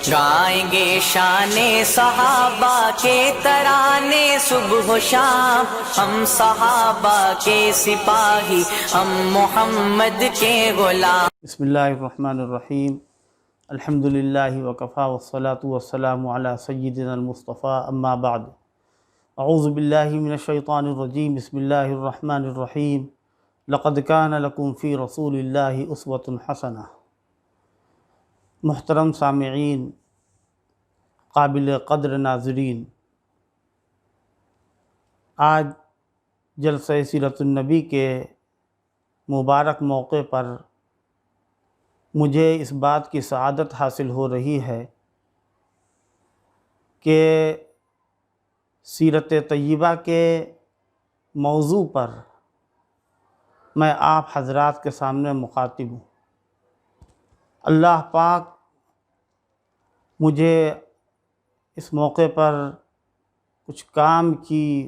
گائیں گے شان صحابہ کے ترانے صبح و شام، ہم صحابہ کے سپاہی، ہم محمد کے غلام۔ بسم اللہ الرحمن الرحیم، الحمدللہ وکفا والصلاة والسلام علی سیدنا المصطفیٰ، اما بعد، اعوذ باللہ من الشیطان الرجیم، بسم اللہ الرحمن الرحیم، لقد کان لکم فی رسول اللہ اسوۃ حسنہ۔ محترم سامعین، قابل قدر ناظرین، آج جلسہ سیرت النبی کے مبارک موقع پر مجھے اس بات کی سعادت حاصل ہو رہی ہے کہ سیرت طیبہ کے موضوع پر میں آپ حضرات کے سامنے مخاطب ہوں۔ اللہ پاک مجھے اس موقع پر کچھ کام کی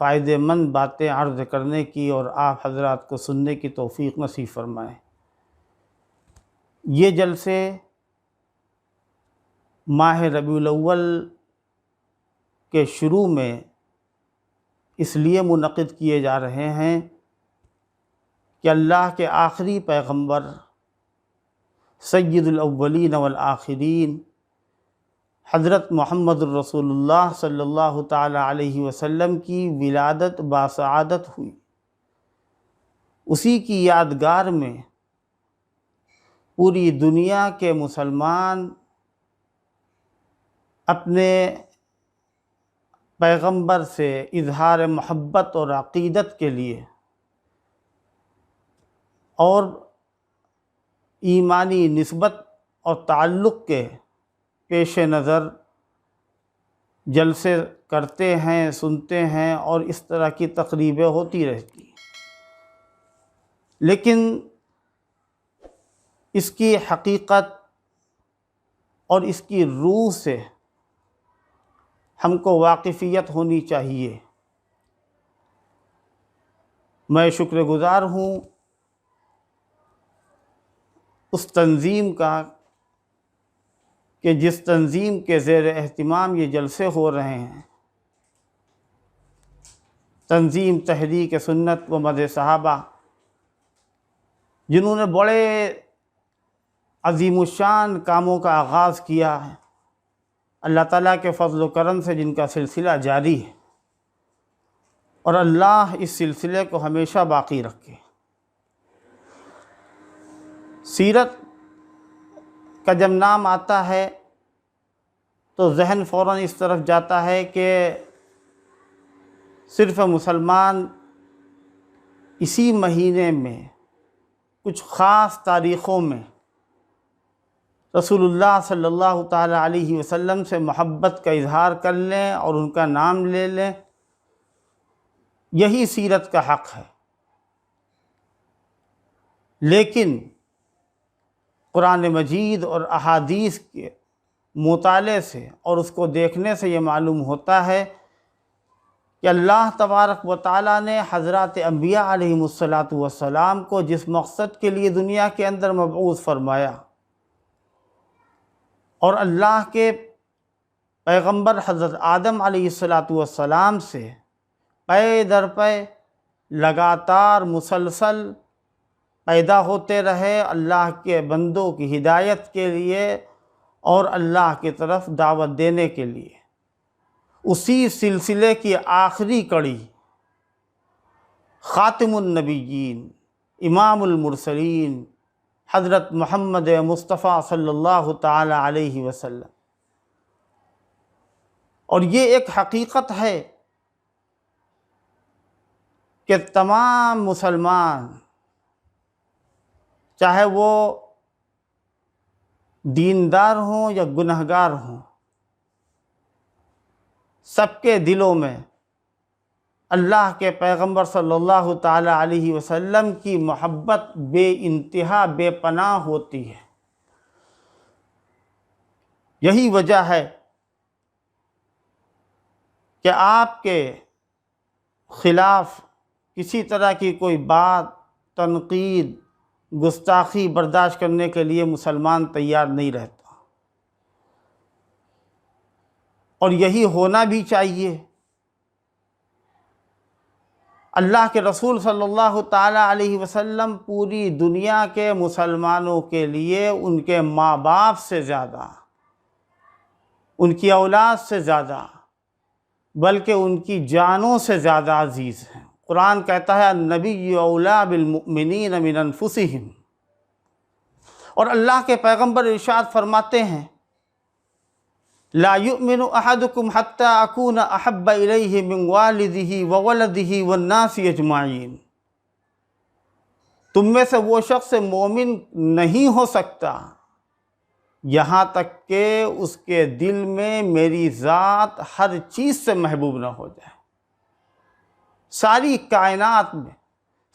فائدہ مند باتیں عرض کرنے کی اور آپ حضرات کو سننے کی توفیق نصیب فرمائے۔ یہ جلسے ماہ ربیع الاول کے شروع میں اس لیے منعقد کیے جا رہے ہیں کہ اللہ کے آخری پیغمبر سید الاولین والآخرین حضرت محمد الرسول اللہ صلی اللہ تعالی علیہ وسلم کی ولادت باسعادت ہوئی۔ اسی کی یادگار میں پوری دنیا کے مسلمان اپنے پیغمبر سے اظہار محبت اور عقیدت کے لیے اور ایمانی نسبت اور تعلق کے پیش نظر جلسے کرتے ہیں، سنتے ہیں اور اس طرح کی تقریبیں ہوتی رہتی ہیں، لیکن اس کی حقیقت اور اس کی روح سے ہم کو واقفیت ہونی چاہیے۔ میں شکر گزار ہوں اس تنظیم کا کہ جس تنظیم کے زیر اہتمام یہ جلسے ہو رہے ہیں، تنظیم تحریک سنت و مدح صحابہ، جنہوں نے بڑے عظیم الشان کاموں کا آغاز کیا ہے۔ اللہ تعالیٰ کے فضل و کرم سے جن کا سلسلہ جاری ہے، اور اللہ اس سلسلے کو ہمیشہ باقی رکھے۔ سیرت کا جب نام آتا ہے تو ذہن فوراً اس طرف جاتا ہے کہ صرف مسلمان اسی مہینے میں کچھ خاص تاریخوں میں رسول اللہ صلی اللہ تعالی علیہ وسلم سے محبت کا اظہار کر لیں اور ان کا نام لے لیں، یہی سیرت کا حق ہے۔ لیکن قرآن مجید اور احادیث کے مطالعے سے اور اس کو دیکھنے سے یہ معلوم ہوتا ہے کہ اللہ تبارک و تعالیٰ نے حضرات انبیاء علیہم السلام کو جس مقصد کے لیے دنیا کے اندر مبعوث فرمایا، اور اللہ کے پیغمبر حضرت آدم علیہ السلام سے پے در پے لگاتار مسلسل پیدا ہوتے رہے اللہ کے بندوں کی ہدایت کے لیے اور اللہ کی طرف دعوت دینے کے لیے۔ اسی سلسلے کی آخری کڑی خاتم النبیین، امام المرسلین حضرت محمد مصطفیٰ صلی اللہ تعالی علیہ وسلم۔ اور یہ ایک حقیقت ہے کہ تمام مسلمان، چاہے وہ دیندار ہوں یا گنہگار ہوں، سب کے دلوں میں اللہ کے پیغمبر صلی اللہ تعالی علیہ وسلم کی محبت بے انتہا بے پناہ ہوتی ہے۔ یہی وجہ ہے کہ آپ کے خلاف کسی طرح کی کوئی بات، تنقید، گستاخی برداشت کرنے کے لیے مسلمان تیار نہیں رہتا۔ اور یہی ہونا بھی چاہیے۔ اللہ کے رسول صلی اللہ تعالیٰ علیہ وسلم پوری دنیا کے مسلمانوں کے لیے ان کے ماں باپ سے زیادہ، ان کی اولاد سے زیادہ، بلکہ ان کی جانوں سے زیادہ عزیز ہیں۔ قرآن کہتا ہے النبی اولیٰ بالمؤمنین من انفسہم، اور اللہ کے پیغمبر ارشاد فرماتے ہیں لا یؤمن احدکم حتی اکون احب الیہ من والدہ وولدہ والناس اجمعین، تم میں سے وہ شخص مومن نہیں ہو سکتا یہاں تک کہ اس کے دل میں میری ذات ہر چیز سے محبوب نہ ہو جائے، ساری کائنات میں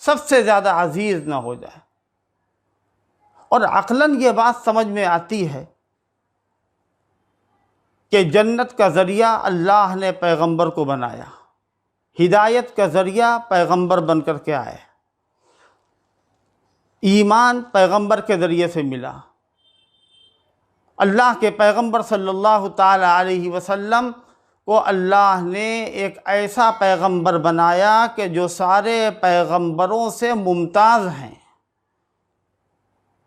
سب سے زیادہ عزیز نہ ہو جائے۔ اور عقلاً یہ بات سمجھ میں آتی ہے کہ جنت کا ذریعہ اللہ نے پیغمبر کو بنایا، ہدایت کا ذریعہ پیغمبر بن کر کے آئے، ایمان پیغمبر کے ذریعے سے ملا۔ اللہ کے پیغمبر صلی اللہ تعالیٰ علیہ وسلم کو اللہ نے ایک ایسا پیغمبر بنایا کہ جو سارے پیغمبروں سے ممتاز ہیں۔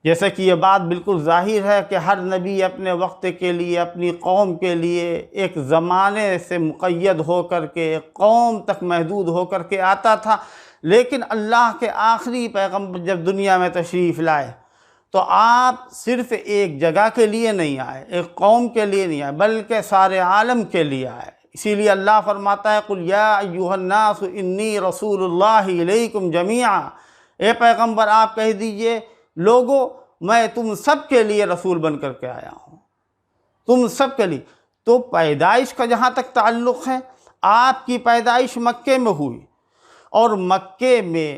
جیسے کہ یہ بات بالکل ظاہر ہے کہ ہر نبی اپنے وقت کے لیے، اپنی قوم کے لیے ایک زمانے سے مقید ہو کر کے، ایک قوم تک محدود ہو کر کے آتا تھا، لیکن اللہ کے آخری پیغمبر جب دنیا میں تشریف لائے تو آپ صرف ایک جگہ کے لیے نہیں آئے، ایک قوم کے لیے نہیں آئے، بلکہ سارے عالم کے لیے آئے۔ اسی لیے اللہ فرماتا ہے قُلْ يَا أَيُّهَا النَّاسُ إِنِّي رَسُولُ اللَّهِ إِلَيْكُمْ جَمِيعًا، اے پیغمبر آپ کہہ دیجئے لوگو میں تم سب کے لیے رسول بن کر کے آیا ہوں، تم سب کے لیے۔ تو پیدائش کا جہاں تک تعلق ہے، آپ کی پیدائش مکے میں ہوئی، اور مکے میں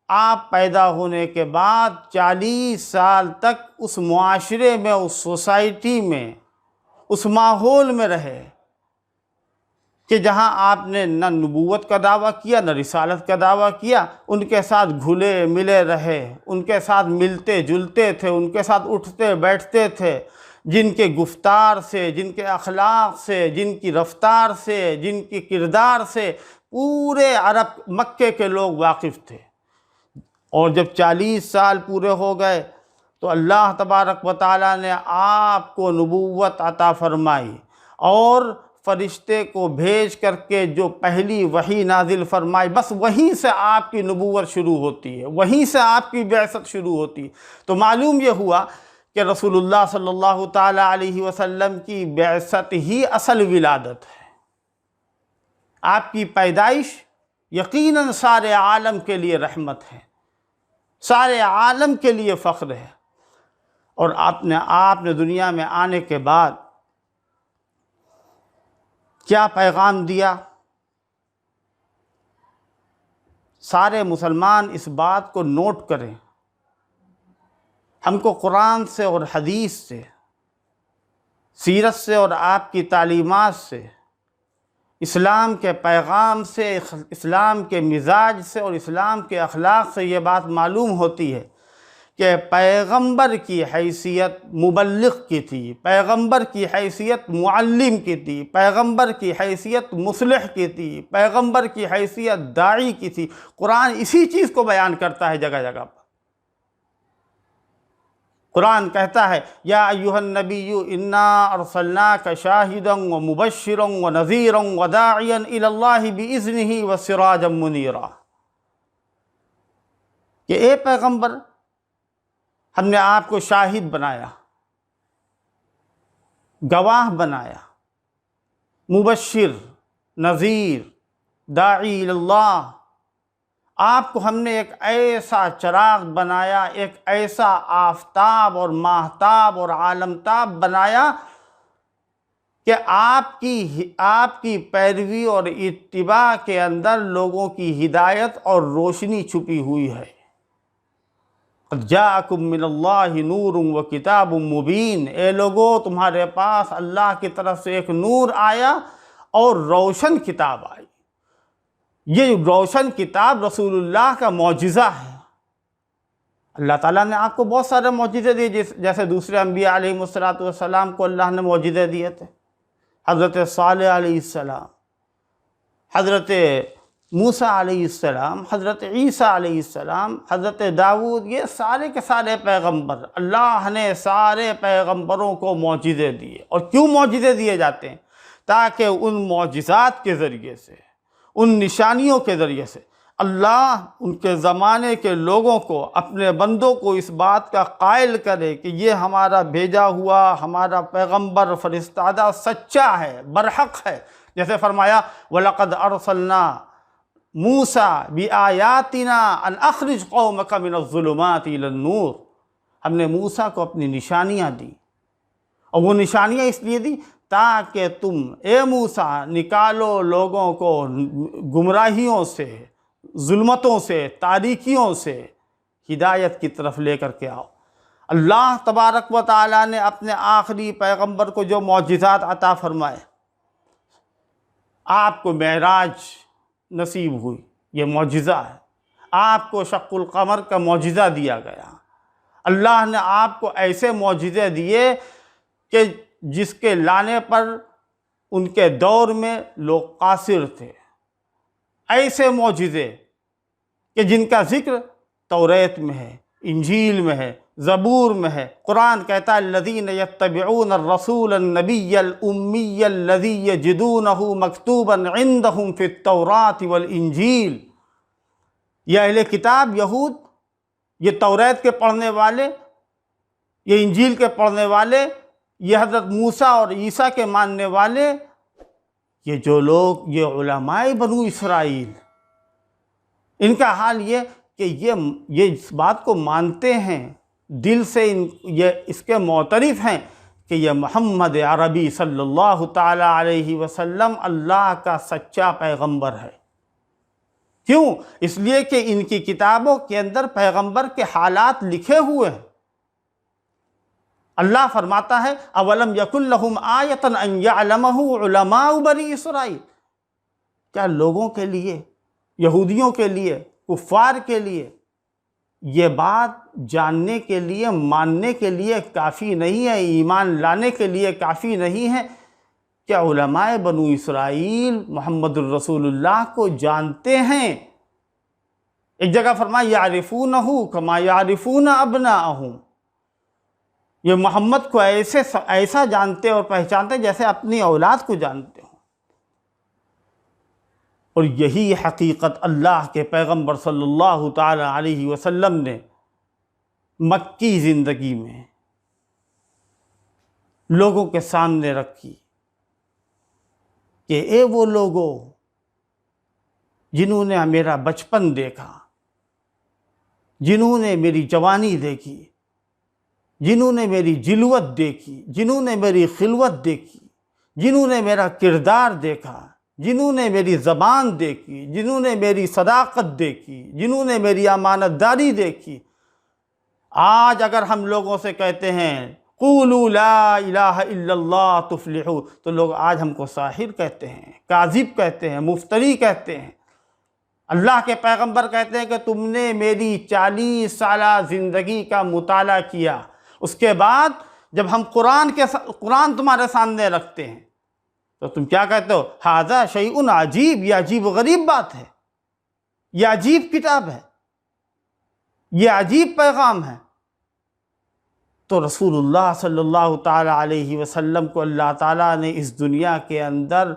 آپ پیدا ہونے کے بعد 40 سال تک اس معاشرے میں، اس سوسائٹی میں، اس ماحول میں رہے کہ جہاں آپ نے نہ نبوت کا دعویٰ کیا نہ رسالت کا دعویٰ کیا، ان کے ساتھ گھلے ملے رہے، ان کے ساتھ ملتے جلتے تھے، ان کے ساتھ اٹھتے بیٹھتے تھے، جن کے گفتار سے، جن کے اخلاق سے، جن کی رفتار سے، جن کی کردار سے پورے عرب مکے کے لوگ واقف تھے۔ اور جب 40 سال پورے ہو گئے تو اللہ تبارک و تعالیٰ نے آپ کو نبوت عطا فرمائی، اور فرشتے کو بھیج کر کے جو پہلی وحی نازل فرمائی، بس وہیں سے آپ کی نبوت شروع ہوتی ہے، وہیں سے آپ کی بعثت شروع ہوتی ہے۔ تو معلوم یہ ہوا کہ رسول اللہ صلی اللہ تعالیٰ علیہ وسلم کی بعثت ہی اصل ولادت ہے۔ آپ کی پیدائش یقیناً سارے عالم کے لیے رحمت ہے، سارے عالم کے لیے فخر ہے۔ اور آپ نے دنیا میں آنے کے بعد کیا پیغام دیا؟ سارے مسلمان اس بات کو نوٹ کریں، ہم کو قرآن سے اور حدیث سے، سیرت سے اور آپ کی تعلیمات سے، اسلام کے پیغام سے، اسلام کے مزاج سے اور اسلام کے اخلاق سے یہ بات معلوم ہوتی ہے کہ پیغمبر کی حیثیت مبلغ کی تھی، پیغمبر کی حیثیت معلم کی تھی، پیغمبر کی حیثیت مصلح کی تھی، پیغمبر کی حیثیت داعی کی تھی۔ قرآن اسی چیز کو بیان کرتا ہے جگہ جگہ پر۔ قرآن کہتا ہے یا ایھا النبی انا ارسلناک شاہدا ومبشرا ونذیرا وداعیا الی اللہ باذنہ وسراجا منیرا، کہ اے پیغمبر ہم نے آپ کو شاہد بنایا، گواہ بنایا، مبشر، نذیر، داعی اللہ، آپ کو ہم نے ایک ایسا چراغ بنایا، ایک ایسا آفتاب اور ماہتاب اور عالمتاب بنایا کہ آپ کی پیروی اور اتباع کے اندر لوگوں کی ہدایت اور روشنی چھپی ہوئی ہے۔ قد جاءکم من اللہ نور و کتاب مبین، اے لوگو تمہارے پاس اللہ کی طرف سے ایک نور آیا اور روشن کتاب آئی۔ یہ روشن کتاب رسول اللہ کا معجزہ ہے۔ اللہ تعالیٰ نے آپ کو بہت سارے معجزے دیے، جیسے دوسرے انبیاء علیہ الصلوۃ والسلام کو اللہ نے معجزے دیے تھے۔ حضرت صالح علیہ السلام، حضرت موسیٰ علیہ السلام، حضرت عیسیٰ علیہ السلام، حضرت داؤد، یہ سارے کے سارے پیغمبر، اللہ نے سارے پیغمبروں کو معجزے دیے۔ اور کیوں معجزے دیے جاتے ہیں؟ تاکہ ان معجزات کے ذریعے سے، ان نشانیوں کے ذریعے سے اللہ ان کے زمانے کے لوگوں کو، اپنے بندوں کو اس بات کا قائل کرے کہ یہ ہمارا بھیجا ہوا، ہمارا پیغمبر فرستادہ سچا ہے، برحق ہے۔ جیسے فرمایا وَلَقَدْ أَرْسَلْنَا مُوسَىٰ بِآيَاتِنَا أَنْ أَخْرِجْ قَوْمَكَ مِنَ الظُّلُمَاتِ إِلَى النُّورِ، ہم نے موسیٰ کو اپنی نشانیاں دی، اور وہ نشانیاں اس لیے دی تاکہ تم اے موسیٰ نکالو لوگوں کو گمراہیوں سے، ظلمتوں سے، تاریکیوں سے ہدایت کی طرف لے کر کے آؤ۔ اللہ تبارک و تعالیٰ نے اپنے آخری پیغمبر کو جو معجزات عطا فرمائے، آپ کو معراج نصیب ہوئی، یہ معجزہ ہے۔ آپ کو شق القمر کا معجزہ دیا گیا۔ اللہ نے آپ کو ایسے معجزے دیے کہ جس کے لانے پر ان کے دور میں لوگ قاصر تھے، ایسے معجزے کہ جن کا ذکر توریت میں ہے، انجیل میں ہے، زبور میں ہے۔ قرآن کہتا ہے الذین یتبعون الرسول النبی الامی الذی یجدونہ مکتوبا عندہم فی التوراۃ والانجیل، یہ اہل کتاب یہود، یہ توریت کے پڑھنے والے، یہ انجیل کے پڑھنے والے، یہ حضرت موسیٰ اور عیسیٰ کے ماننے والے، یہ جو لوگ، یہ علماء بنو اسرائیل، ان کا حال یہ کہ یہ اس بات کو مانتے ہیں دل سے، یہ اس کے معترف ہیں کہ یہ محمد عربی صلی اللہ تعالی علیہ وسلم اللہ کا سچا پیغمبر ہے۔ کیوں؟ اس لیے کہ ان کی کتابوں کے اندر پیغمبر کے حالات لکھے ہوئے ہیں۔ اللہ فرماتا ہے اولم یکن لہم آیۃ ان یعلمہ علماء بنی اسرائیل، کیا لوگوں کے لیے، یہودیوں کے لیے، کفار کے لیے یہ بات جاننے کے لیے، ماننے کے لیے کافی نہیں ہے، ایمان لانے کے لیے کافی نہیں ہے کیا علماء بنو اسرائیل محمد الرسول اللہ کو جانتے ہیں؟ ایک جگہ فرمایا یعرفونہ کما یعرفون ابناءہم، یہ محمد کو ایسا جانتے اور پہچانتے جیسے اپنی اولاد کو جانتے ہوں۔ اور یہی حقیقت اللہ کے پیغمبر صلی اللہ تعالی علیہ وسلم نے مکی زندگی میں لوگوں کے سامنے رکھی کہ اے وہ لوگوں جنہوں نے میرا بچپن دیکھا، جنہوں نے میری جوانی دیکھی، جنہوں نے میری جلوت دیکھی، جنہوں نے میری خلوت دیکھی، جنہوں نے میرا کردار دیکھا، جنہوں نے میری زبان دیکھی، جنہوں نے میری صداقت دیکھی، جنہوں نے میری امانت داری دیکھی، آج اگر ہم لوگوں سے کہتے ہیں قولوا لا الہ الا اللہ تفلحوا، تو لوگ آج ہم کو ساحر کہتے ہیں، کاذب کہتے ہیں، مفتری کہتے ہیں۔ اللہ کے پیغمبر کہتے ہیں کہ تم نے میری 40 سالہ زندگی کا مطالعہ کیا، اس کے بعد جب ہم قرآن تمہارے سامنے رکھتے ہیں تو تم کیا کہتے ہو؟ ھذا شیء عجیب، یہ عجیب و غریب بات ہے، یہ عجیب کتاب ہے، یہ عجیب پیغام ہے۔ تو رسول اللہ صلی اللہ تعالی علیہ وسلم کو اللہ تعالیٰ نے اس دنیا کے اندر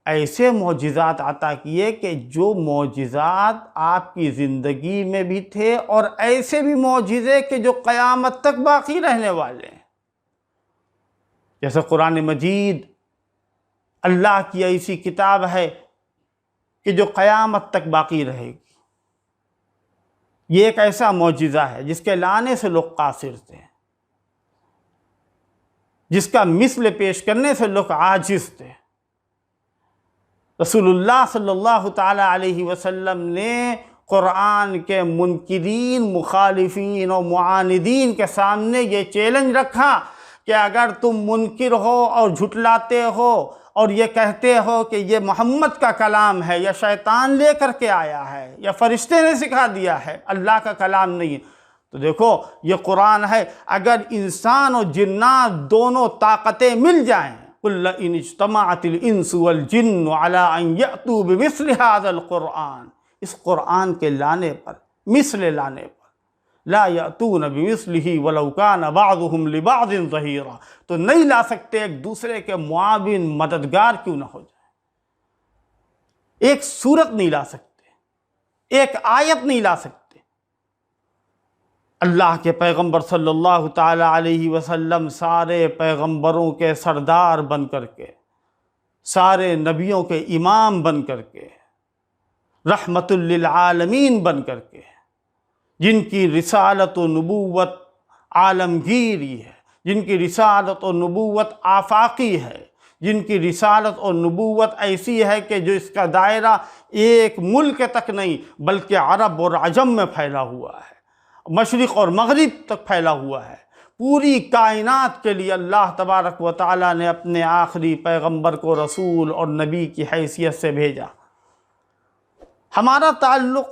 ایسے معجزات عطا کیے کہ جو معجزات آپ کی زندگی میں بھی تھے، اور ایسے بھی معجزے کہ جو قیامت تک باقی رہنے والے ہیں۔ جیسے قرآن مجید اللہ کی ایسی کتاب ہے کہ جو قیامت تک باقی رہے گی۔ یہ ایک ایسا معجزہ ہے جس کے لانے سے لوگ قاصر تھے، جس کا مثل پیش کرنے سے لوگ عاجز تھے۔ رسول اللہ صلی اللہ تعالی علیہ وسلم نے قرآن کے منکرین، مخالفین اور معاندین کے سامنے یہ چیلنج رکھا کہ اگر تم منکر ہو اور جھٹلاتے ہو اور یہ کہتے ہو کہ یہ محمد کا کلام ہے، یا شیطان لے کر کے آیا ہے، یا فرشتے نے سکھا دیا ہے، اللہ کا کلام نہیں ہے، تو دیکھو یہ قرآن ہے، اگر انسان اور جنات دونوں طاقتیں مل جائیں قُلْ لَئِنِ اجْتَمَعَتِ الْإِنسُ وَالْجِنُّ عَلَىٰ أَن يَأْتُوا بِمِثْلِ هَٰذَا الْقُرْآنِ، اس قرآن کے لانے پر، مثل لانے پر، لا یأتون بمثلہ ولو کان بعضهم لبعض ظہیرا، تو نہیں لا سکتے ایک دوسرے کے معاون مددگار کیوں نہ ہو جائے، ایک صورت نہیں لا سکتے، ایک آیت نہیں لا سکتے۔ اللہ کے پیغمبر صلی اللہ تعالی علیہ وسلم سارے پیغمبروں کے سردار بن کر کے، سارے نبیوں کے امام بن کر کے، رحمت للعالمین بن کر کے، جن کی رسالت و نبوت عالمگیری ہے، جن کی رسالت و نبوت آفاقی ہے، جن کی رسالت اور نبوت ایسی ہے کہ جو اس کا دائرہ ایک ملک تک نہیں بلکہ عرب اور عجم میں پھیلا ہوا ہے، مشرق اور مغرب تک پھیلا ہوا ہے۔ پوری کائنات کے لیے اللہ تبارک و تعالیٰ نے اپنے آخری پیغمبر کو رسول اور نبی کی حیثیت سے بھیجا۔ ہمارا تعلق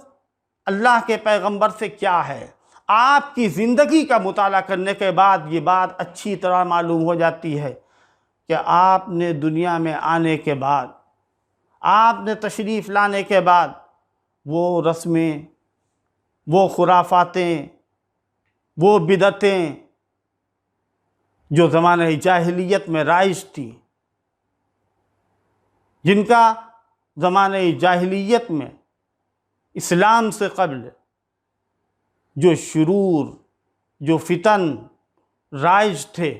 اللہ کے پیغمبر سے کیا ہے؟ آپ کی زندگی کا مطالعہ کرنے کے بعد یہ بات اچھی طرح معلوم ہو جاتی ہے کہ آپ نے دنیا میں آنے کے بعد، آپ نے تشریف لانے کے بعد وہ رسمیں، وہ خرافاتیں، وہ بدعتیں جو زمانہ جاہلیت میں رائج تھیں، جن کا زمانہ جاہلیت میں اسلام سے قبل جو شرور، جو فتن رائج تھے،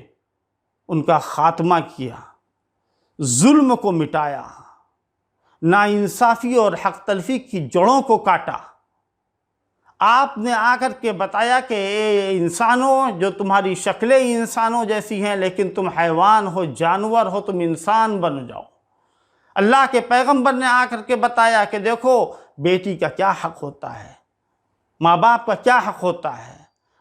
ان کا خاتمہ کیا، ظلم کو مٹایا، ناانصافی اور حق تلفی کی جڑوں کو کاٹا۔ آپ نے آ کر کے بتایا کہ اے انسانوں، جو تمہاری شکلیں انسانوں جیسی ہیں لیکن تم حیوان ہو، جانور ہو، تم انسان بن جاؤ۔ اللہ کے پیغمبر نے آ کر کے بتایا کہ دیکھو بیٹی کا کیا حق ہوتا ہے، ماں باپ کا کیا حق ہوتا ہے۔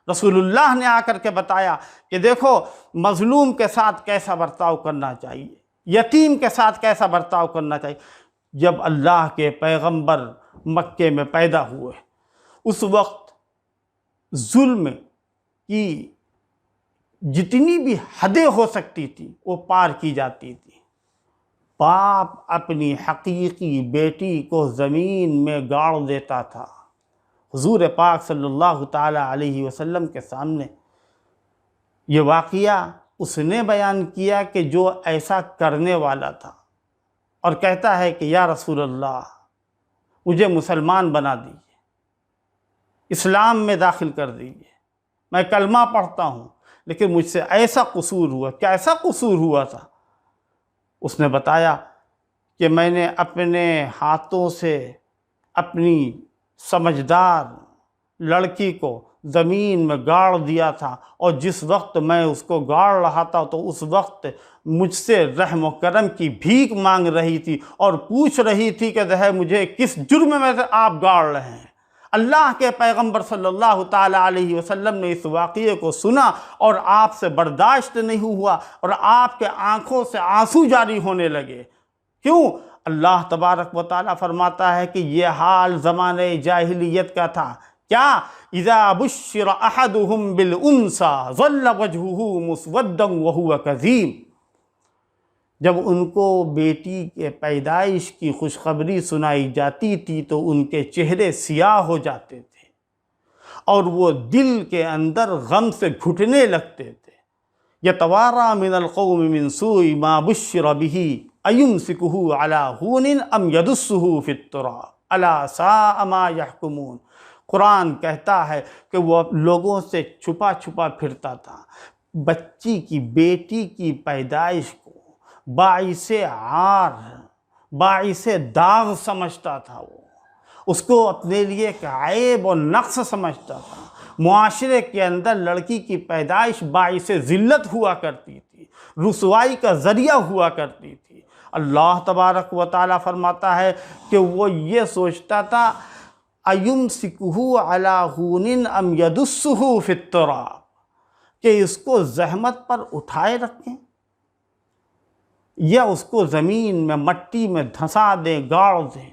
رسول اللہ نے آ کر کے بتایا کہ دیکھو مظلوم کے ساتھ کیسا برتاؤ کرنا چاہیے، یتیم کے ساتھ کیسا برتاؤ کرنا چاہیے۔ جب اللہ کے پیغمبر مکے میں پیدا ہوئے، اس وقت ظلم کی جتنی بھی حدیں ہو سکتی تھی وہ پار کی جاتی تھی۔ باپ اپنی حقیقی بیٹی کو زمین میں گاڑ دیتا تھا۔ حضور پاک صلی اللہ تعالی علیہ وسلم کے سامنے یہ واقعہ اس نے بیان کیا کہ جو ایسا کرنے والا تھا، اور کہتا ہے کہ یا رسول اللہ مجھے مسلمان بنا دیجیے، اسلام میں داخل کر دیجیے، میں کلمہ پڑھتا ہوں، لیکن مجھ سے ایسا قصور ہوا۔ کیسا قصور ہوا تھا؟ اس نے بتایا کہ میں نے اپنے ہاتھوں سے اپنی سمجھدار لڑکی کو زمین میں گاڑ دیا تھا، اور جس وقت میں اس کو گاڑ رہا تھا تو اس وقت مجھ سے رحم و کرم کی بھیک مانگ رہی تھی اور پوچھ رہی تھی کہ مجھے کس جرم میں سے آپ گاڑ رہے ہیں۔ اللہ کے پیغمبر صلی اللہ تعالی علیہ وسلم نے اس واقعے کو سنا اور آپ سے برداشت نہیں ہوا، اور آپ کے آنکھوں سے آنسو جاری ہونے لگے۔ کیوں؟ اللہ تبارک و تعالیٰ فرماتا ہے کہ یہ حال زمانہ جاہلیت کا تھا۔ کیا؟ اذا بشر احدهم بالانثى ظل وجهه مسودا وهو كظيم، جب ان کو بیٹی کے پیدائش کی خوشخبری سنائی جاتی تھی تو ان کے چہرے سیاہ ہو جاتے تھے اور وہ دل کے اندر غم سے گھٹنے لگتے تھے۔ یتوارا من القوم من سوء ما بشر به ایمسکہ علی ہون ام یدسہ فی التراب الا ساء ما یحکمون۔ قرآن کہتا ہے کہ وہ لوگوں سے چھپا چھپا پھرتا تھا، بچی کی، بیٹی کی پیدائش کو باعث عار، باعث داغ سمجھتا تھا، وہ اس کو اپنے لیے ایک عیب اور نقص سمجھتا تھا۔ معاشرے کے اندر لڑکی کی پیدائش باعث ذلت ہوا کرتی تھی، رسوائی کا ذریعہ ہوا کرتی تھی۔ اللہ تبارک و تعالیٰ فرماتا ہے کہ وہ یہ سوچتا تھا ایمسکہ علی ہون ام یدسہ فی التراب، کہ اس کو زحمت پر اٹھائے رکھیں یا اس کو زمین میں مٹی میں دھنسا دیں، گاڑ دیں۔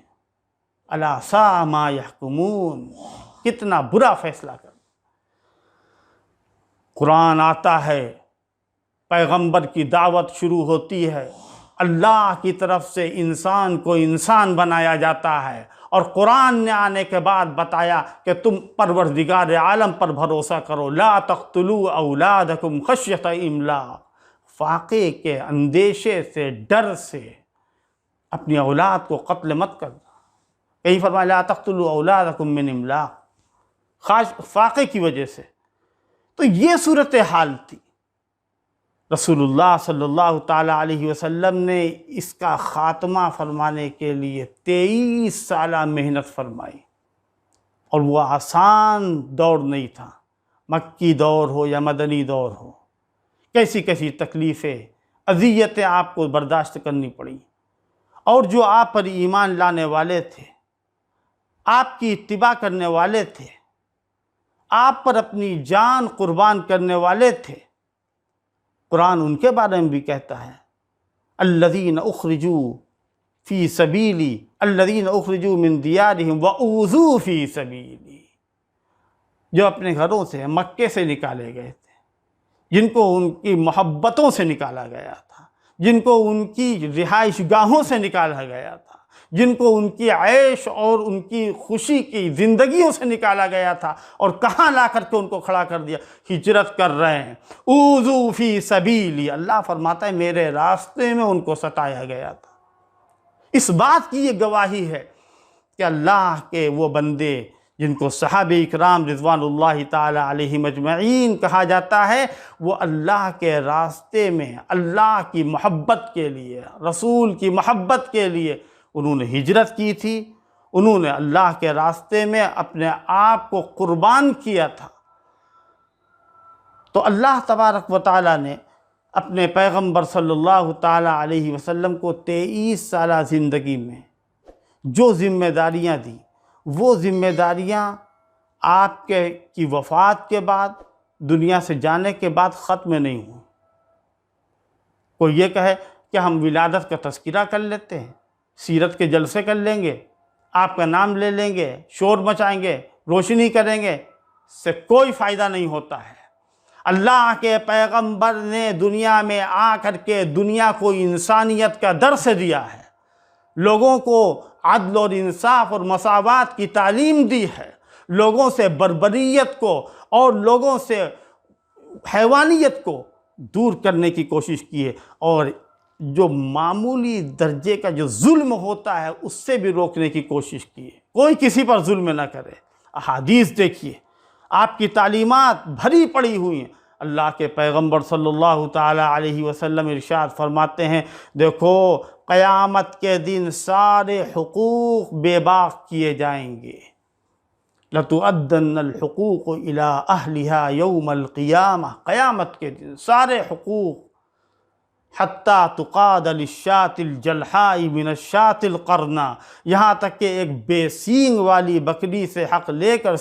الا ساء ما یحکمون، کتنا برا فیصلہ کر۔ قرآن آتا ہے پیغمبر کی دعوت شروع ہوتی ہے، اللہ کی طرف سے انسان کو انسان بنایا جاتا ہے، اور قرآن نے آنے کے بعد بتایا کہ تم پروردگار عالم پر بھروسہ کرو، لا تقتلوا اولادکم خشیۃ املاق، فاقے کے اندیشے سے، ڈر سے اپنی اولاد کو قتل مت کرنا۔ کہیں فرمایا لا تقتلوا اولادکم من املاق، فاقے کی وجہ سے۔ تو یہ صورتحال تھی۔ رسول اللہ صلی اللہ تعالیٰ علیہ وسلم نے اس کا خاتمہ فرمانے کے لیے 23 سالہ محنت فرمائی، اور وہ آسان دور نہیں تھا، مکی دور ہو یا مدنی دور ہو، کیسی کیسی تکلیفیں، اذیتیں آپ کو برداشت کرنی پڑیں، اور جو آپ پر ایمان لانے والے تھے، آپ کی اتباع کرنے والے تھے، آپ پر اپنی جان قربان کرنے والے تھے، قرآن ان کے بارے میں بھی کہتا ہے الذین اخرجوا فی سبیلی الذین اخرجوا من دیارہم واوذوا فی سبیلی، جو اپنے گھروں سے، مکے سے نکالے گئے تھے، جن کو ان کی محبتوں سے نکالا گیا تھا، جن کو ان کی رہائش گاہوں سے نکالا گیا تھا، جن کو ان کی عیش اور ان کی خوشی کی زندگیوں سے نکالا گیا تھا، اور کہاں لا کر کے ان کو کھڑا کر دیا، ہجرت کر رہے ہیں۔ اوذوا فی سبیلی، اللہ فرماتا ہے میرے راستے میں ان کو ستایا گیا تھا۔ اس بات کی یہ گواہی ہے کہ اللہ کے وہ بندے جن کو صحابہ اکرام رضوان اللہ تعالی علیہم اجمعین کہا جاتا ہے، وہ اللہ کے راستے میں، اللہ کی محبت کے لیے، رسول کی محبت کے لیے انہوں نے ہجرت کی تھی، انہوں نے اللہ کے راستے میں اپنے آپ کو قربان کیا تھا۔ تو اللہ تبارک و تعالیٰ نے اپنے پیغمبر صلی اللہ تعالیٰ علیہ وسلم کو 23 سالہ زندگی میں جو ذمہ داریاں دیں، وہ ذمہ داریاں آپ کی وفات کے بعد، دنیا سے جانے کے بعد ختم نہیں ہوں۔ کوئی یہ کہے کہ ہم ولادت کا تذکرہ کر لیتے ہیں، سیرت کے جلسے کر لیں گے، آپ کا نام لے لیں گے، شور مچائیں گے، روشنی کریں گے، اس سے کوئی فائدہ نہیں ہوتا ہے۔ اللہ کے پیغمبر نے دنیا میں آ کر کے دنیا کو انسانیت کا درس دیا ہے، لوگوں کو عدل اور انصاف اور مساوات کی تعلیم دی ہے، لوگوں سے بربریت کو اور لوگوں سے حیوانیت کو دور کرنے کی کوشش کی ہے، اور جو معمولی درجے کا جو ظلم ہوتا ہے اس سے بھی روکنے کی کوشش کی ہے۔ کوئی کسی پر ظلم نہ کرے۔ احادیث دیکھیے، آپ کی تعلیمات بھری پڑی ہوئی ہیں۔ اللہ کے پیغمبر صلی اللہ تعالیٰ علیہ وسلم ارشاد فرماتے ہیں، دیکھو قیامت کے دن سارے حقوق بے باق کیے جائیں گے۔ لَتُؤَدَّنَّ الْحُقُوقُ إِلَىٰ أَهْلِهَا يَوْمَ الْقِيَامَةِ، قیامت کے دن سارے حقوق حتیٰ تقاد للشاة الجلحاء من الشاة القرناء، یہاں تک کہ ایک بے سینگ والی بکری سے حق لے کر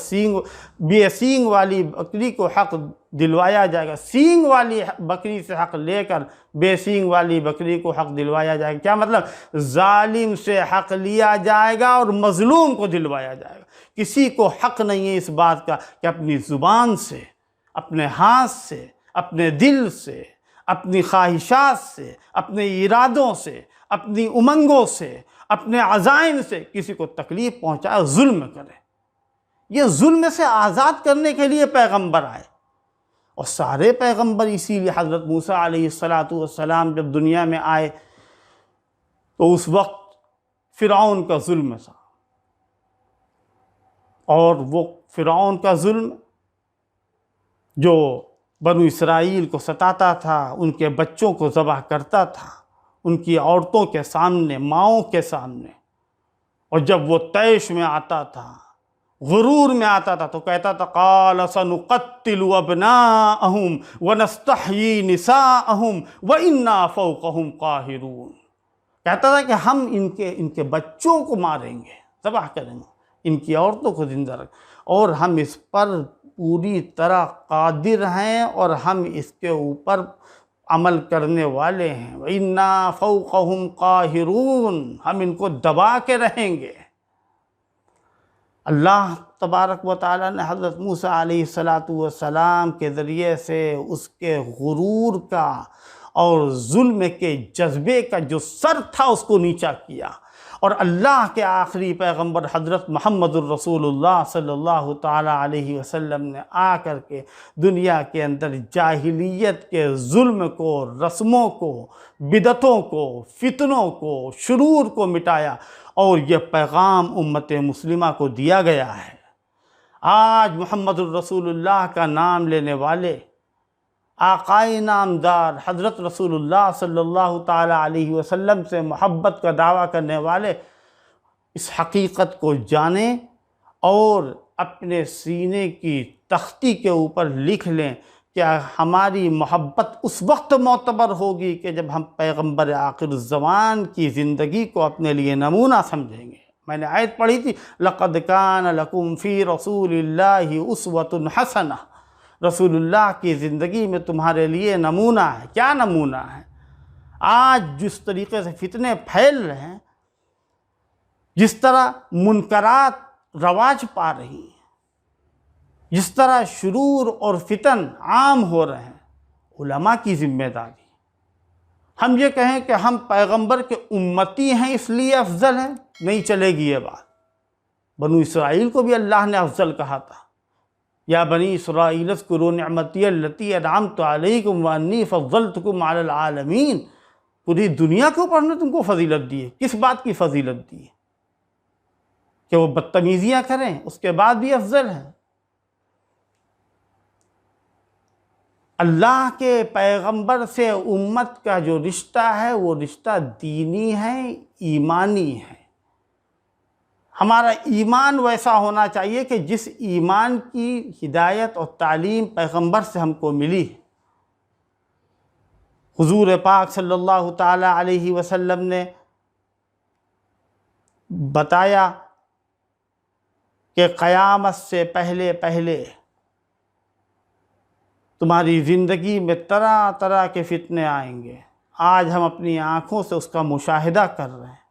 بے سینگ والی بکری کو حق دلوایا جائے گا، سینگ والی بکری سے حق لے کر بے سینگ والی بکری کو حق دلوایا جائے گا۔ کیا مطلب؟ ظالم سے حق لیا جائے گا اور مظلوم کو دلوایا جائے گا۔ کسی کو حق نہیں ہے اس بات کا کہ اپنی زبان سے، اپنے ہاتھ سے، اپنے دل سے، اپنی خواہشات سے، اپنے ارادوں سے، اپنی امنگوں سے، اپنے عزائم سے کسی کو تکلیف پہنچائے، ظلم کرے۔ یہ ظلم سے آزاد کرنے کے لیے پیغمبر آئے، اور سارے پیغمبر اسی لیے حضرت موسیٰ علیہ السلام جب دنیا میں آئے تو اس وقت فرعون کا ظلم تھا، اور وہ فرعون کا ظلم جو بنو اسرائیل کو ستاتا تھا، ان کے بچوں کو ذبح کرتا تھا، ان کی عورتوں کے سامنے، ماؤں کے سامنے، اور جب وہ طیش میں آتا تھا، غرور میں آتا تھا، تو کہتا تھا قال سنقتل ابناءہم ونستحیی نساءہم وإنا فوقہم قاہرون، کہتا تھا کہ ہم ان کے بچوں کو ماریں گے، ذبح کریں گے، ان کی عورتوں کو زندہ رکھیں، اور ہم اس پر پوری طرح قادر ہیں، اور ہم اس کے اوپر عمل کرنے والے ہیں۔ وَإِنَّا فَوْقَهُمْ قَاهِرُونَ، ہم ان کو دبا کے رہیں گے۔ اللہ تبارک و تعالیٰ نے حضرت موسیٰ علیہ السلام کے ذریعے سے اس کے غرور کا اور ظلم کے جذبے کا جو سر تھا اس کو نیچا کیا، اور اللہ کے آخری پیغمبر حضرت محمد الرسول اللہ صلی اللہ تعالیٰ علیہ وسلم نے آ کر کے دنیا کے اندر جاہلیت کے ظلم کو، رسموں کو، بدعتوں کو، فتنوں کو، شرور کو مٹایا، اور یہ پیغام امت مسلمہ کو دیا گیا ہے۔ آج محمد الرسول اللہ کا نام لینے والے، آقائے نامدار حضرت رسول اللہ صلی اللہ تعالیٰ علیہ وسلم سے محبت کا دعویٰ کرنے والے اس حقیقت کو جانیں اور اپنے سینے کی تختی کے اوپر لکھ لیں کہ ہماری محبت اس وقت معتبر ہوگی کہ جب ہم پیغمبر آخر الزمان کی زندگی کو اپنے لیے نمونہ سمجھیں گے۔ میں نے آیت پڑھی تھی، لَقَدْ كَانَ لَكُمْ فِي رَسُولِ اللَّهِ أُسْوَةٌ حَسَنَةٌ، رسول اللہ کی زندگی میں تمہارے لیے نمونہ ہے۔ کیا نمونہ ہے؟ آج جس طریقے سے فتنے پھیل رہے ہیں، جس طرح منکرات رواج پا رہی ہیں، جس طرح شرور اور فتن عام ہو رہے ہیں، علماء کی ذمہ داری۔ ہم یہ کہیں کہ ہم پیغمبر کے امتی ہیں اس لیے افضل ہیں، نہیں چلے گی یہ بات۔ بنو اسرائیل کو بھی اللہ نے افضل کہا تھا، یا بنی اسرائیل اذکروا نعمتی التی انعمت علیکم وانی فضلتکم علی العالمین۔ پوری دنیا کے اوپر نے تم کو فضیلت دی ہے۔ کس بات کی فضیلت دی ہے؟ کہ وہ بدتمیزیاں کریں، اس کے بعد بھی افضل ہیں۔ اللہ کے پیغمبر سے امت کا جو رشتہ ہے وہ رشتہ دینی ہے، ایمانی ہے۔ ہمارا ایمان ویسا ہونا چاہیے کہ جس ایمان کی ہدایت اور تعلیم پیغمبر سے ہم کو ملی ہے۔ حضور پاک صلی اللہ تعالیٰ علیہ وسلم نے بتایا کہ قیامت سے پہلے پہلے تمہاری زندگی میں طرح طرح کے فتنے آئیں گے۔ آج ہم اپنی آنکھوں سے اس کا مشاہدہ کر رہے ہیں،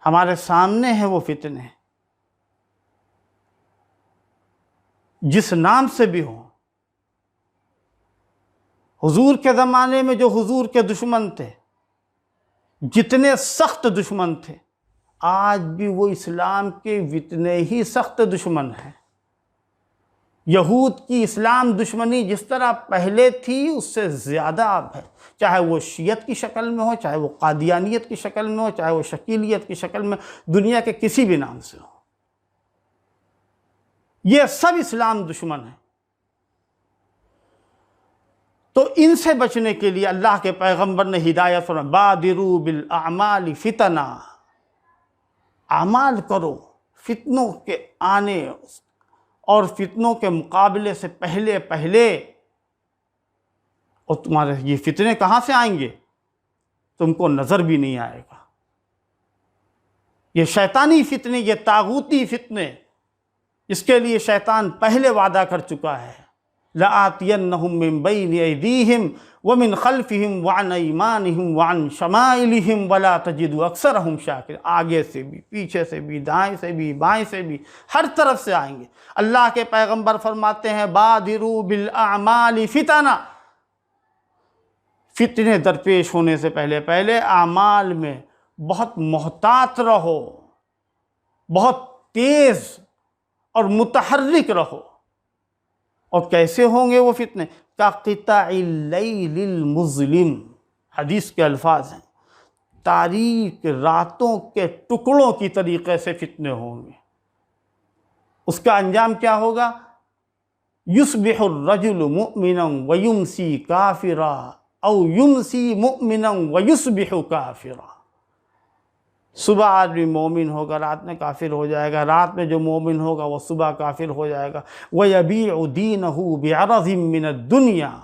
ہمارے سامنے ہیں وہ فتنے، جس نام سے بھی ہوں۔ حضور کے زمانے میں جو حضور کے دشمن تھے، جتنے سخت دشمن تھے، آج بھی وہ اسلام کے اتنے ہی سخت دشمن ہیں۔ یہود کی اسلام دشمنی جس طرح پہلے تھی اس سے زیادہ اب ہے، چاہے وہ شیعت کی شکل میں ہو، چاہے وہ قادیانیت کی شکل میں ہو، چاہے وہ شکیلیت کی شکل میں، دنیا کے کسی بھی نام سے ہو، یہ سب اسلام دشمن ہیں۔ تو ان سے بچنے کے لیے اللہ کے پیغمبر نے ہدایت فرمائی، بادروا بالاعمال فتنا، اعمال کرو فتنوں کے آنے اور فتنوں کے مقابلے سے پہلے پہلے۔ اور تمہارے یہ فتنے کہاں سے آئیں گے؟ تم کو نظر بھی نہیں آئے گا۔ یہ شیطانی فتنے، یہ طاغوتی فتنے، اس کے لیے شیطان پہلے وعدہ کر چکا ہے، لَآتِيَنَّهُم مِّن بَيْنِ أَيْدِيهِمْ وَمِنْ خَلْفِهِمْ وَعَنْ أَيْمَانِهِمْ وَعَنْ شَمَائِلِهِمْ وَلَا تَجِدُ أَكْثَرَهُمْ شَاكِرِينَ۔ آگے سے بھی، پیچھے سے بھی، دائیں سے بھی، بائیں سے بھی، ہر طرف سے آئیں گے۔ اللہ کے پیغمبر فرماتے ہیں، بادروا بالاعمال فتنا، فتنے درپیش ہونے سے پہلے پہلے اعمال میں بہت محتاط رہو، بہت تیز اور متحرک رہو۔ اور کیسے ہوں گے وہ فتنے؟ کَقِطَعِ اللَّيْلِ الْمُظْلِمِ، حدیث کے الفاظ ہیں، تاریک راتوں کے ٹکڑوں کی طریقے سے فتنے ہوں گے۔ اس کا انجام کیا ہوگا؟ یصبح الرجل مؤمنا ویمسی کافرا او یمسی مؤمنا ویصبح کافرا۔ صبح آدمی مومن ہوگا، رات میں کافر ہو جائے گا، رات میں جو مومن ہوگا وہ صبح کافر ہو جائے گا۔ وَيَبِيعُ دِينَهُ بِعَرَضٍ مِّنَ الدُّنْيَا،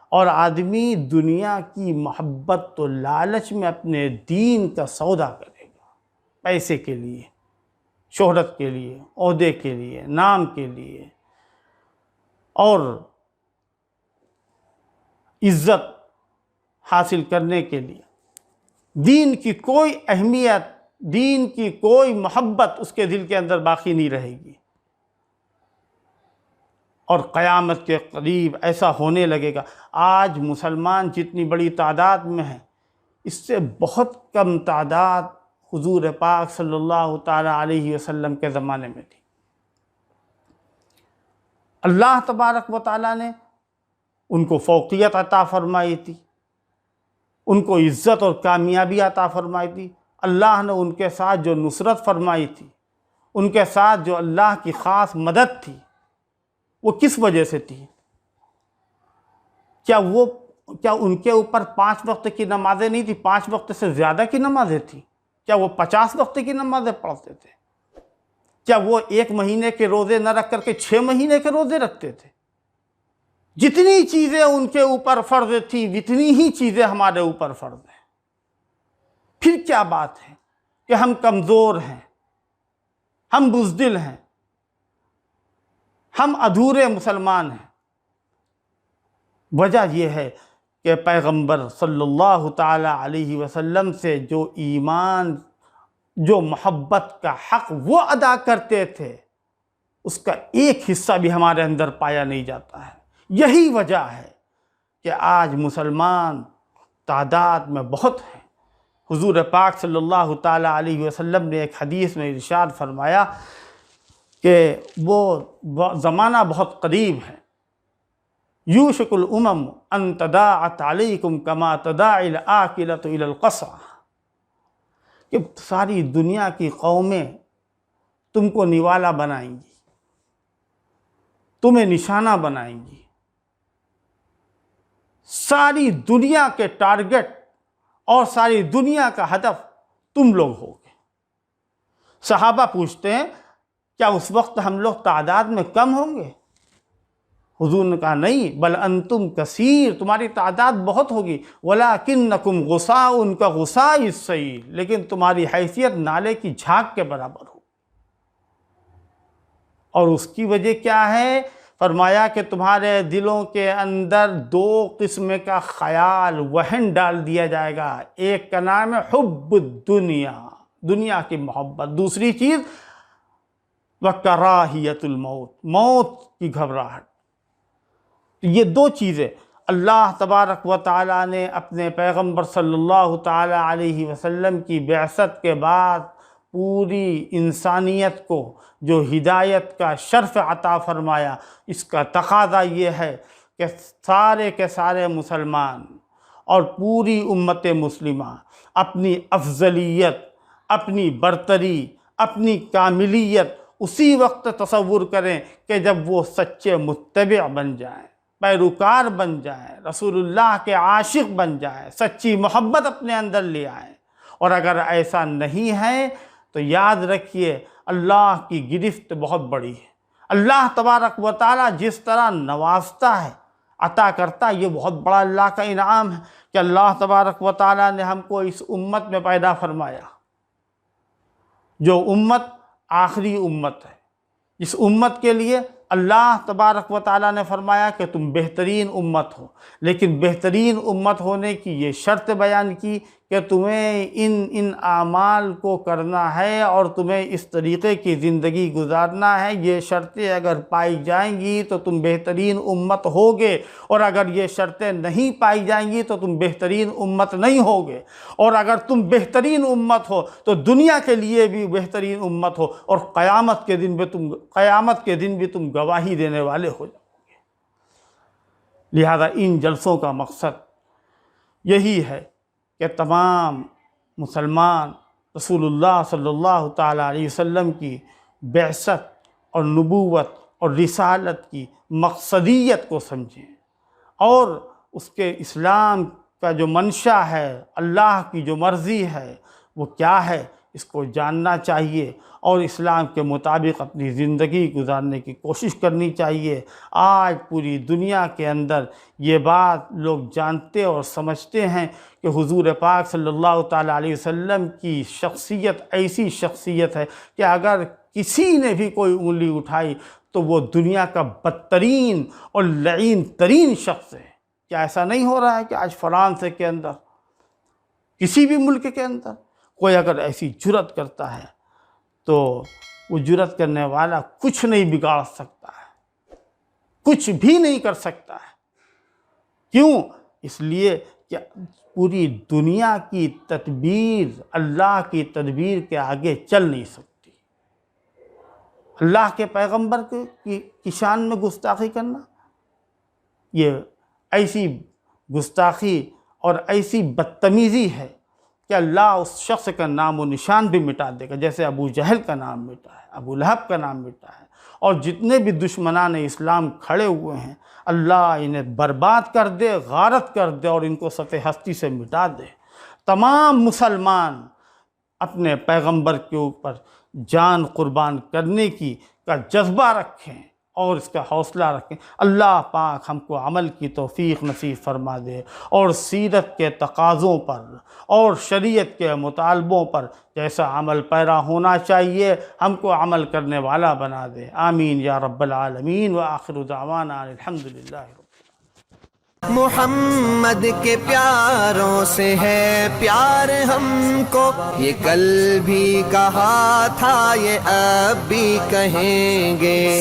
اور آدمی دنیا کی محبت و لالچ میں اپنے دین کا سودا کرے گا، پیسے کے لیے، شہرت کے لیے، عہدے کے لیے، نام کے لیے، اور عزت حاصل کرنے کے لیے۔ دین کی کوئی اہمیت دین کی کوئی محبت اس کے دل کے اندر باقی نہیں رہے گی، اور قیامت کے قریب ایسا ہونے لگے گا۔ آج مسلمان جتنی بڑی تعداد میں ہیں، اس سے بہت کم تعداد حضور پاک صلی اللہ تعالیٰ علیہ وسلم کے زمانے میں تھی۔ اللہ تبارک و تعالیٰ نے ان کو فوقیت عطا فرمائی تھی، ان کو عزت اور کامیابی عطا فرمائی تھی۔ اللہ نے ان کے ساتھ جو نصرت فرمائی تھی، ان کے ساتھ جو اللہ کی خاص مدد تھی، وہ کس وجہ سے تھی؟ کیا ان کے اوپر 5 وقت کی نمازیں نہیں تھی؟ 5 وقت سے زیادہ کی نمازیں تھیں؟ کیا وہ 50 وقت کی نمازیں پڑھتے تھے؟ کیا وہ 1 مہینے کے روزے نہ رکھ کر کے 6 مہینے کے روزے رکھتے تھے؟ جتنی چیزیں ان کے اوپر فرض تھی، اتنی ہی چیزیں ہمارے اوپر فرض ہیں۔ پھر کیا بات ہے کہ ہم کمزور ہیں، ہم بزدل ہیں، ہم ادھورے مسلمان ہیں؟ وجہ یہ ہے کہ پیغمبر صلی اللہ تعالیٰ علیہ وسلم سے جو ایمان، جو محبت کا حق وہ ادا کرتے تھے، اس کا ایک حصہ بھی ہمارے اندر پایا نہیں جاتا ہے۔ یہی وجہ ہے کہ آج مسلمان تعداد میں بہت ہیں۔ حضور پاک صلی اللہ تعالیٰ علیہ وسلم نے ایک حدیث میں ارشاد فرمایا کہ وہ زمانہ بہت قریب ہے، یوشک الامم ان تداعت علیکم کما تداعی الآکلۃ الی القصعہ، کہ ساری دنیا کی قومیں تم کو نوالا بنائیں گی، تمہیں نشانہ بنائیں گی، ساری دنیا کے ٹارگٹ اور ساری دنیا کا ہدف تم لوگ ہوگے۔ صحابہ پوچھتے ہیں کیا اس وقت ہم لوگ تعداد میں کم ہوں گے؟ حضور نے کہا نہیں، بل انتم کثیر، تمہاری تعداد بہت ہوگی، ولیکنکم غثاء کغثاء السیل، لیکن تمہاری حیثیت نالے کی جھاگ کے برابر ہو۔ اور اس کی وجہ کیا ہے؟ فرمایا کہ تمہارے دلوں کے اندر 2 قسم کا خیال، وہن ڈال دیا جائے گا۔ ایک کا نام ہے حب الدنیا، دنیا کی محبت، دوسری چیز وکراہیت الموت، موت کی گھبراہٹ۔ یہ 2 چیزیں اللہ تبارک و تعالیٰ نے اپنے پیغمبر صلی اللہ تعالیٰ علیہ وسلم کی بعثت کے بعد پوری انسانیت کو جو ہدایت کا شرف عطا فرمایا، اس کا تقاضا یہ ہے کہ سارے کے سارے مسلمان اور پوری امت مسلمہ اپنی افضلیت، اپنی برتری، اپنی کاملیت اسی وقت تصور کریں کہ جب وہ سچے متبع بن جائیں، پیروکار بن جائیں، رسول اللہ کے عاشق بن جائیں، سچی محبت اپنے اندر لے آئیں۔ اور اگر ایسا نہیں ہے تو یاد رکھیے اللہ کی گرفت بہت بڑی ہے۔ اللہ تبارک و تعالیٰ جس طرح نوازتا ہے، عطا کرتا ہے، یہ بہت بڑا اللہ کا انعام ہے کہ اللہ تبارک و تعالیٰ نے ہم کو اس امت میں پیدا فرمایا، جو امت آخری امت ہے۔ اس امت کے لیے اللہ تبارک و تعالیٰ نے فرمایا کہ تم بہترین امت ہو، لیکن بہترین امت ہونے کی یہ شرط بیان کی کہ تمہیں ان اعمال کو کرنا ہے اور تمہیں اس طریقے کی زندگی گزارنا ہے۔ یہ شرطیں اگر پائی جائیں گی تو تم بہترین امت ہوگے، اور اگر یہ شرطیں نہیں پائی جائیں گی تو تم بہترین امت نہیں ہوگے۔ اور اگر تم بہترین امت ہو تو دنیا کے لیے بھی بہترین امت ہو، اور قیامت کے دن بھی تم گواہی دینے والے ہو جاؤ گے۔ لہذا ان جلسوں کا مقصد یہی ہے کہ تمام مسلمان رسول اللہ صلی اللہ تعالیٰ علیہ وسلم کی بعثت اور نبوت اور رسالت کی مقصدیت کو سمجھیں، اور اس کے اسلام کا جو منشا ہے، اللہ کی جو مرضی ہے وہ کیا ہے، اس کو جاننا چاہیے اور اسلام کے مطابق اپنی زندگی گزارنے کی کوشش کرنی چاہیے۔ آج پوری دنیا کے اندر یہ بات لوگ جانتے اور سمجھتے ہیں کہ حضور پاک صلی اللہ تعالیٰ علیہ وسلم کی شخصیت ایسی شخصیت ہے کہ اگر کسی نے بھی کوئی انگلی اٹھائی تو وہ دنیا کا بدترین اور لعین ترین شخص ہے۔ کیا ایسا نہیں ہو رہا ہے کہ آج فرانس کے اندر، کسی بھی ملک کے اندر کوئی اگر ایسی جرأت کرتا ہے تو وہ جرأت کرنے والا کچھ نہیں بگاڑ سکتا ہے، کچھ بھی نہیں کر سکتا ہے۔ کیوں؟ اس لیے کہ پوری دنیا کی تدبیر اللہ کی تدبیر کے آگے چل نہیں سکتی۔ اللہ کے پیغمبر کی شان میں گستاخی کرنا، یہ ایسی گستاخی اور ایسی بدتمیزی ہے کہ اللہ اس شخص کا نام و نشان بھی مٹا دے گا، جیسے ابو جہل کا نام مٹا ہے، ابو لہب کا نام مٹا ہے، اور جتنے بھی دشمنان اسلام کھڑے ہوئے ہیں اللہ انہیں برباد کر دے، غارت کر دے اور ان کو سطح ہستی سے مٹا دے۔ تمام مسلمان اپنے پیغمبر کے اوپر جان قربان کرنے کا جذبہ رکھیں اور اس کا حوصلہ رکھیں۔ اللہ پاک ہم کو عمل کی توفیق نصیب فرما دے اور سیرت کے تقاضوں پر اور شریعت کے مطالبوں پر جیسا عمل پیرا ہونا چاہیے ہم کو عمل کرنے والا بنا دے۔ آمین یا رب العالمین، وآخر دعوانا الحمدللہ رب العالمین۔ محمد کے پیاروں سے ہے پیار ہم کو، یہ کل بھی کہا تھا یہ اب بھی کہیں گے۔